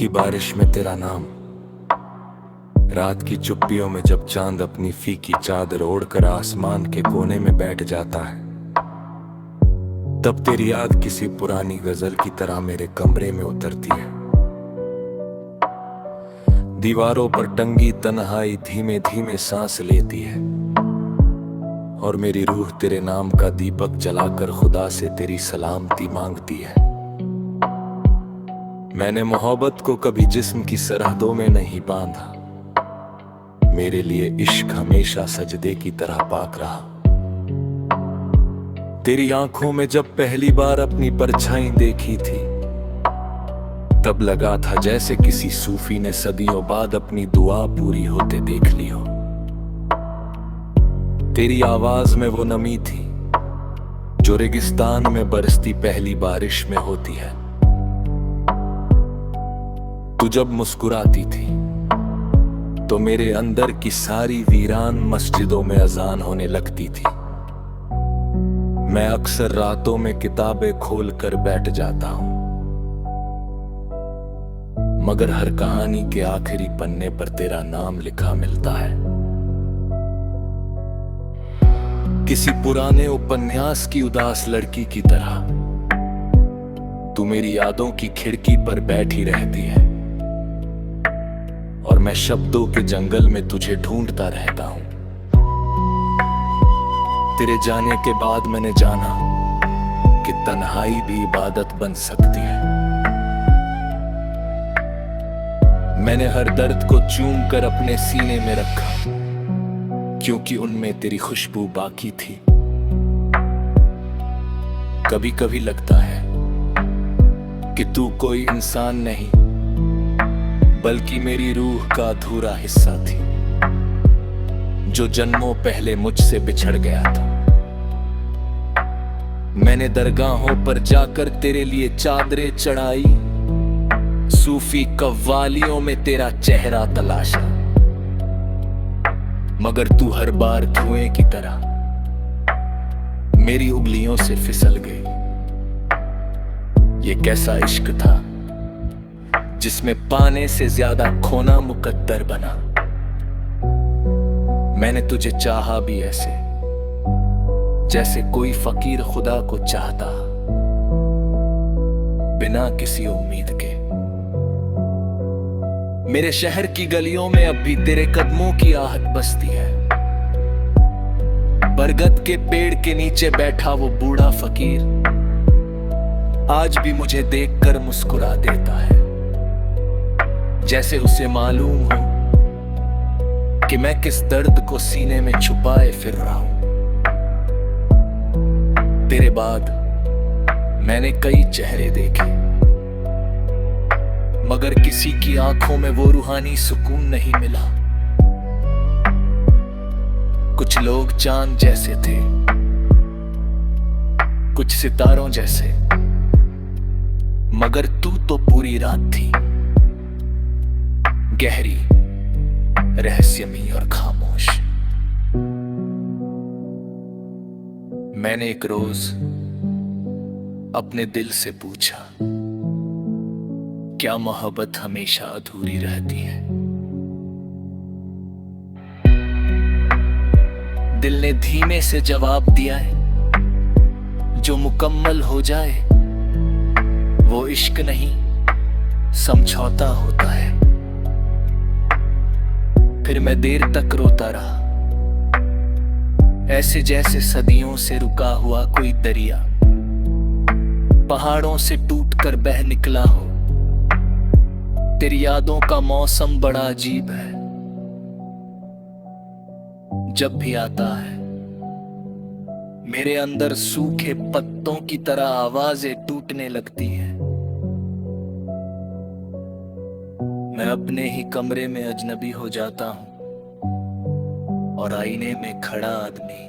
की बारिश में तेरा नाम, रात की चुप्पियों में जब चांद अपनी फीकी चादर ओढ़कर आसमान के कोने में बैठ जाता है, तब तेरी याद किसी पुरानी गजल की तरह मेरे कमरे में उतरती है। दीवारों पर टंगी तन्हाई धीमे धीमे सांस लेती है और मेरी रूह तेरे नाम का दीपक जलाकर खुदा से तेरी सलामती मांगती है। मैंने मोहब्बत को कभी जिस्म की सरहदों में नहीं बांधा, मेरे लिए इश्क हमेशा सजदे की तरह पाक रहा। तेरी आंखों में जब पहली बार अपनी परछाई देखी थी, तब लगा था जैसे किसी सूफी ने सदियों बाद अपनी दुआ पूरी होते देख ली हो। तेरी आवाज में वो नमी थी जो रेगिस्तान में बरसती पहली बारिश में होती है। तू जब मुस्कुराती थी तो मेरे अंदर की सारी वीरान मस्जिदों में अजान होने लगती थी। मैं अक्सर रातों में किताबें खोल कर बैठ जाता हूं, मगर हर कहानी के आखिरी पन्ने पर तेरा नाम लिखा मिलता है। किसी पुराने उपन्यास की उदास लड़की की तरह तू मेरी यादों की खिड़की पर बैठी रहती है और मैं शब्दों के जंगल में तुझे ढूंढता रहता हूं। तेरे जाने के बाद मैंने जाना कि तन्हाई भी इबादत बन सकती है। मैंने हर दर्द को चूम कर अपने सीने में रखा, क्योंकि उनमें तेरी खुशबू बाकी थी। कभी कभी लगता है कि तू कोई इंसान नहीं, बल्कि मेरी रूह का अधूरा हिस्सा थी, जो जन्मों पहले मुझसे बिछड़ गया था। मैंने दरगाहों पर जाकर तेरे लिए चादरें चढ़ाई, सूफी कव्वालियों में तेरा चेहरा तलाशा, मगर तू हर बार धुएं की तरह मेरी उंगलियों से फिसल गई। ये कैसा इश्क था जिसमें पाने से ज्यादा खोना मुकद्दर बना। मैंने तुझे चाहा भी ऐसे जैसे कोई फकीर खुदा को चाहता, बिना किसी उम्मीद के। मेरे शहर की गलियों में अब भी तेरे कदमों की आहट बसती है। बरगद के पेड़ के नीचे बैठा वो बूढ़ा फकीर आज भी मुझे देखकर मुस्कुरा देता है, जैसे उसे मालूम हो कि मैं किस दर्द को सीने में छुपाए फिर रहा हूं। तेरे बाद मैंने कई चेहरे देखे, मगर किसी की आंखों में वो रूहानी सुकून नहीं मिला। कुछ लोग चांद जैसे थे, कुछ सितारों जैसे, मगर तू तो पूरी रात थी, गहरी, रहस्यमयी और खामोश। मैंने एक रोज अपने दिल से पूछा, क्या मोहब्बत हमेशा अधूरी रहती है? दिल ने धीमे से जवाब दिया है, जो मुकम्मल हो जाए वो इश्क नहीं समझौता होता है। फिर मैं देर तक रोता रहा, ऐसे जैसे सदियों से रुका हुआ कोई दरिया पहाड़ों से टूटकर बह निकला हो। तेरी यादों का मौसम बड़ा अजीब है, जब भी आता है मेरे अंदर सूखे पत्तों की तरह आवाजें टूटने लगती हैं। मैं अपने ही कमरे में अजनबी हो जाता हूं और आईने में खड़ा आदमी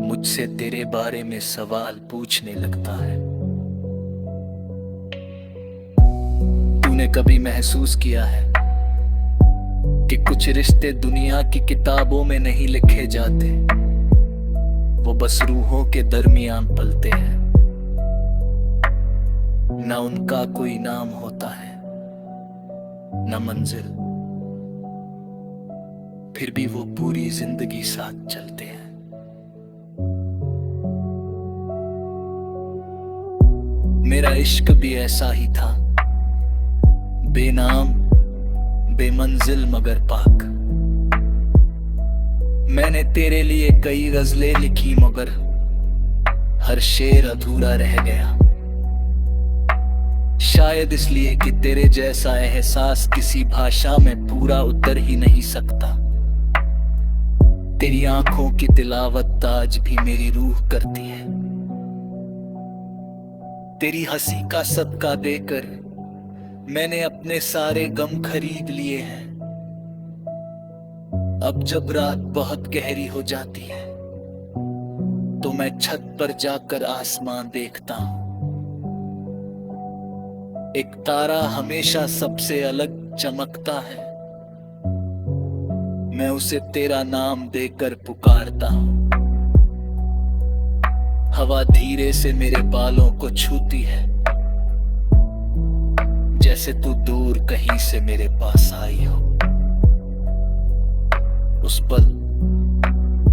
मुझसे तेरे बारे में सवाल पूछने लगता है। तूने कभी महसूस किया है कि कुछ रिश्ते दुनिया की किताबों में नहीं लिखे जाते, वो बस रूहों के दरमियान पलते हैं। न उनका कोई नाम होता है, न मंजिल, फिर भी वो पूरी जिंदगी साथ चलते हैं। मेरा इश्क भी ऐसा ही था, बेनाम बेमंजिल मगर पाक। मैंने तेरे लिए कई गजलें लिखी मगर हर शेर अधूरा रह गया। शायद इसलिए कि तेरे जैसा एहसास किसी भाषा में पूरा उतर ही नहीं सकता। तेरी आंखों की तिलावत आज भी मेरी रूह करती है। तेरी हंसी का सदका देकर मैंने अपने सारे गम खरीद लिए हैं। अब जब रात बहुत गहरी हो जाती है तो मैं छत पर जाकर आसमान देखता हूं। एक तारा हमेशा सबसे अलग चमकता है, मैं उसे तेरा नाम देकर पुकारता हूं। हवा धीरे से मेरे बालों को छूती है, जैसे तू दूर कहीं से मेरे पास आई हो। उस पल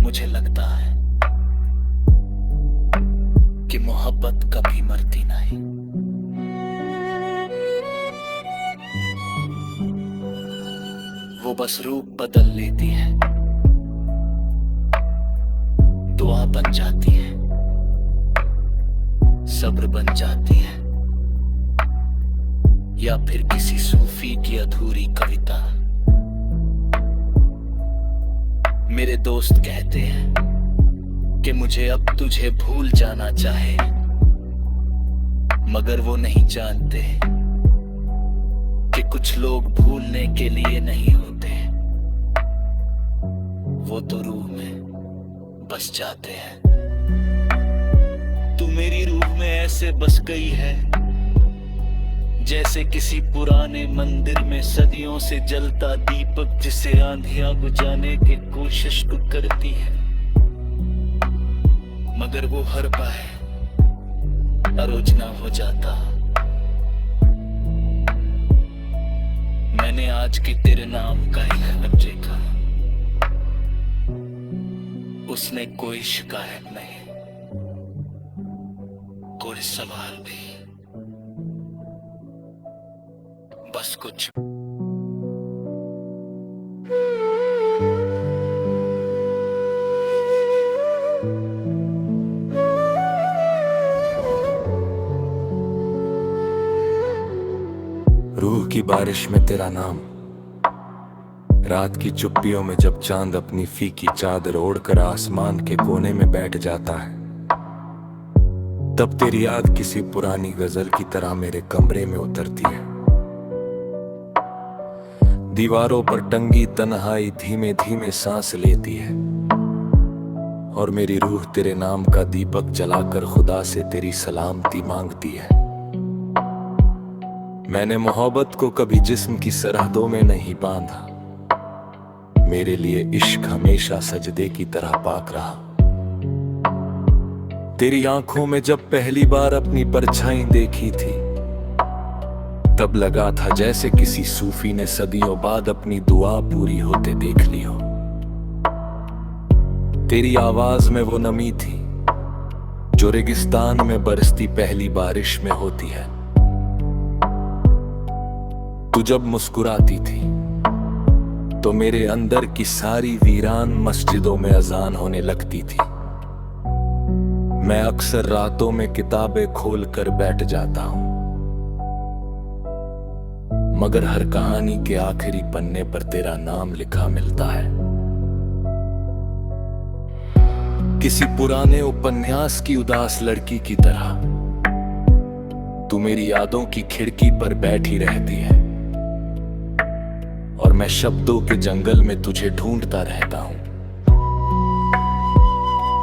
मुझे लगता है कि मोहब्बत कभी मरती नहीं। वो बस रूप बदल लेती है, दुआ बन जाती है, सब्र बन जाती है, या फिर किसी सूफी की अधूरी कविता। मेरे दोस्त कहते हैं कि मुझे अब तुझे भूल जाना चाहे, मगर वो नहीं जानते कि कुछ लोग भूलने के लिए नहीं होते, वो तो रूह में बस जाते हैं। तू मेरी रूह में ऐसे बस गई है जैसे किसी पुराने मंदिर में सदियों से जलता दीपक, जिसे आंधियां बुझाने की कोशिश करती है, मगर वो हर पाए अरोजना हो जाता। मैंने आज की तेरे नाम का एक खत देखा, उसने कोई शिकायत नहीं, कोई सवाल भी, बस कुछ रूह की बारिश में तेरा नाम, रात की चुप्पियों में जब चांद अपनी फीकी चादर ओढ़कर आसमान के कोने में बैठ जाता है, तब तेरी याद किसी पुरानी गजल की तरह मेरे कमरे में उतरती है। दीवारों पर टंगी तन्हाई धीमे धीमे सांस लेती है और मेरी रूह तेरे नाम का दीपक जलाकर खुदा से तेरी सलामती मांगती है। मैंने मोहब्बत को कभी जिस्म की सरहदों में नहीं बांधा, मेरे लिए इश्क हमेशा सजदे की तरह पाक रहा। तेरी आंखों में जब पहली बार अपनी परछाई देखी थी, तब लगा था जैसे किसी सूफी ने सदियों बाद अपनी दुआ पूरी होते देख ली हो। तेरी आवाज में वो नमी थी जो रेगिस्तान में बरसती पहली बारिश में होती है। तू जब मुस्कुराती थी तो मेरे अंदर की सारी वीरान मस्जिदों में अजान होने लगती थी। मैं अक्सर रातों में किताबें खोल कर बैठ जाता हूं, मगर हर कहानी के आखिरी पन्ने पर तेरा नाम लिखा मिलता है। किसी पुराने उपन्यास की उदास लड़की की तरह तू मेरी यादों की खिड़की पर बैठी रहती है और मैं शब्दों के जंगल में तुझे ढूंढता रहता हूं।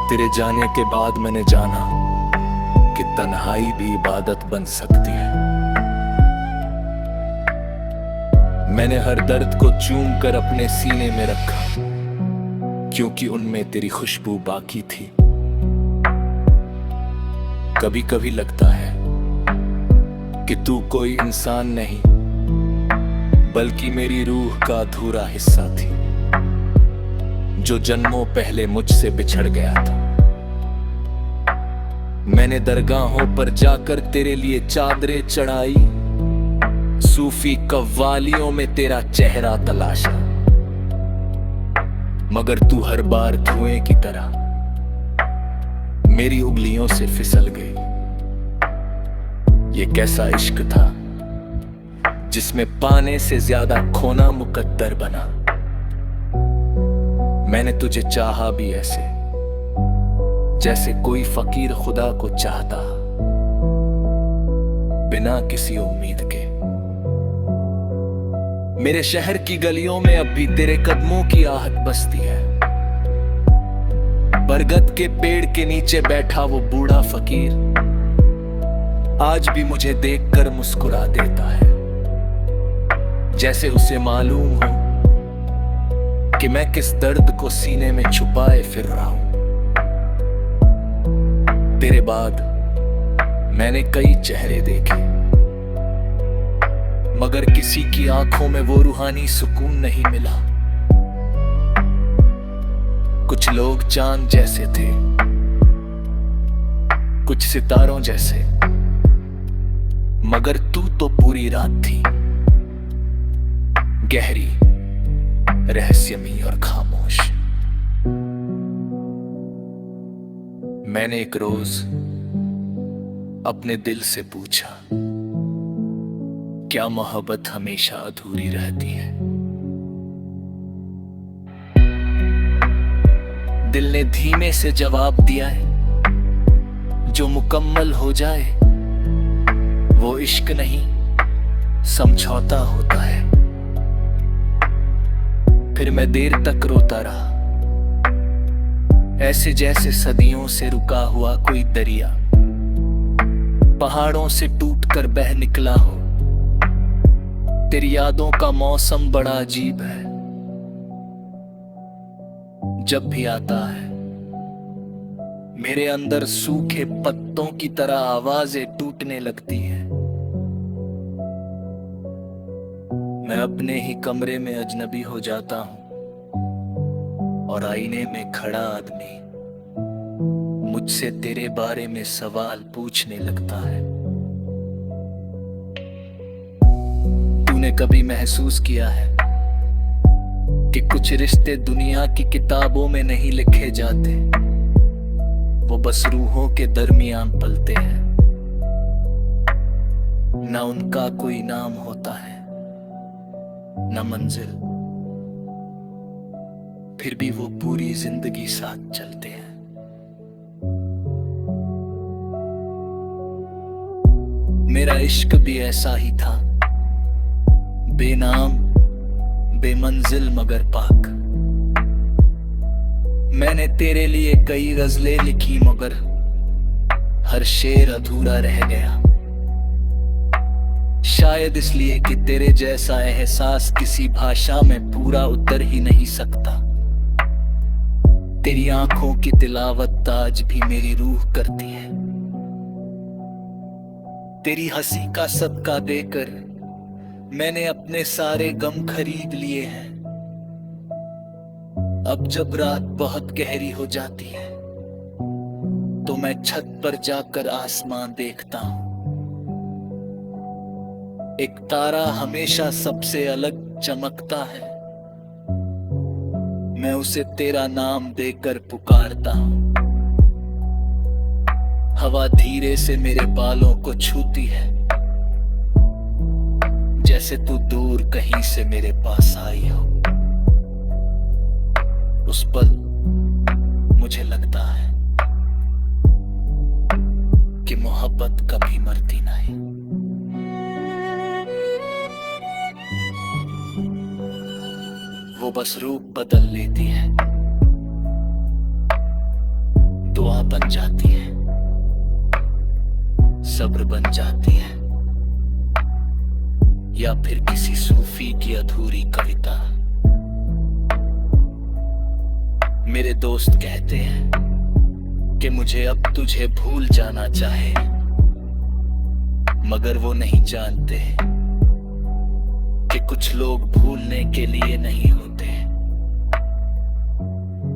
तेरे जाने के बाद मैंने जाना कि तन्हाई भी इबादत बन सकती है। मैंने हर दर्द को चूम कर अपने सीने में रखा, क्योंकि उनमें तेरी खुशबू बाकी थी। कभी कभी लगता है कि तू कोई इंसान नहीं, बल्कि मेरी रूह का अधूरा हिस्सा थी, जो जन्मों पहले मुझसे बिछड़ गया था। मैंने दरगाहों पर जाकर तेरे लिए चादरें चढ़ाई, सूफी कव्वालियों में तेरा चेहरा तलाशा, मगर तू हर बार धुएं की तरह मेरी उंगलियों से फिसल गई। ये कैसा इश्क था जिसमें पाने से ज्यादा खोना मुकद्दर बना। मैंने तुझे चाहा भी ऐसे, जैसे कोई फकीर खुदा को चाहता, बिना किसी उम्मीद के। मेरे शहर की गलियों में अब भी तेरे कदमों की आहट बसती है। बरगद के पेड़ के नीचे बैठा वो बूढ़ा फकीर आज भी मुझे देखकर मुस्कुरा देता है, जैसे उसे मालूम हो कि मैं किस दर्द को सीने में छुपाए फिर रहा हूं। तेरे बाद मैंने कई चेहरे देखे, मगर किसी की आंखों में वो रूहानी सुकून नहीं मिला। कुछ लोग चांद जैसे थे, कुछ सितारों जैसे, मगर तू तो पूरी रात थी, गहरी, रहस्यमयी और खामोश। मैंने एक रोज अपने दिल से पूछा, क्या मोहब्बत हमेशा अधूरी रहती है? दिल ने धीमे से जवाब दिया है, जो मुकम्मल हो जाए वो इश्क नहीं समझौता होता है। फिर मैं देर तक रोता रहा, ऐसे जैसे सदियों से रुका हुआ कोई दरिया पहाड़ों से टूटकर बह निकला हो। तेरी यादों का मौसम बड़ा अजीब है, जब भी आता है मेरे अंदर सूखे पत्तों की तरह आवाजें टूटने लगती है। मैं अपने ही कमरे में अजनबी हो जाता हूं और आईने में खड़ा आदमी मुझसे तेरे बारे में सवाल पूछने लगता है। तूने कभी महसूस किया है कि कुछ रिश्ते दुनिया की किताबों में नहीं लिखे जाते, वो बस रूहों के दरमियान पलते हैं। ना उनका कोई नाम होता है, ना मंजिल, फिर भी वो पूरी जिंदगी साथ चलते हैं। मेरा इश्क भी ऐसा ही था, बेनाम बेमंजिल मगर पाक। मैंने तेरे लिए कई गजलें लिखी, मगर हर शेर अधूरा रह गया। शायद इसलिए कि तेरे जैसा एहसास किसी भाषा में पूरा उतर ही नहीं सकता। तेरी आंखों की तिलावत आज भी मेरी रूह करती है। तेरी हंसी का सदका देकर मैंने अपने सारे गम खरीद लिए हैं। अब जब रात बहुत गहरी हो जाती है तो मैं छत पर जाकर आसमान देखता हूं। एक तारा हमेशा सबसे अलग चमकता है, मैं उसे तेरा नाम देकर पुकारता हूं। हवा धीरे से मेरे बालों को छूती है, जैसे तू दूर कहीं से मेरे पास आई हो। उस पल मुझे लगता है कि मोहब्बत कभी मरती नहीं। वो बस रूप बदल लेती है, दुआ बन जाती है, सब्र बन जाती है, या फिर किसी सूफी की अधूरी कविता। मेरे दोस्त कहते हैं कि मुझे अब तुझे भूल जाना चाहे, मगर वो नहीं जानते कि कुछ लोग भूलने के लिए नहीं होते,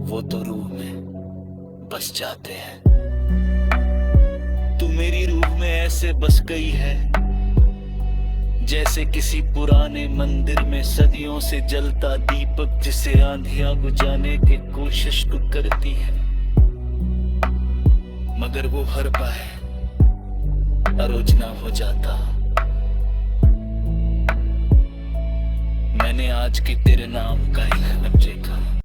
वो तो रूह में बस जाते हैं। तू मेरी रूह में ऐसे बस गई है जैसे किसी पुराने मंदिर में सदियों से जलता दीपक, जिसे आंधियां बुझाने की कोशिश तो करती है, मगर वो हर पाए अरोजना हो जाता। मैंने आज की तेरे नाम का एक खत लिखा।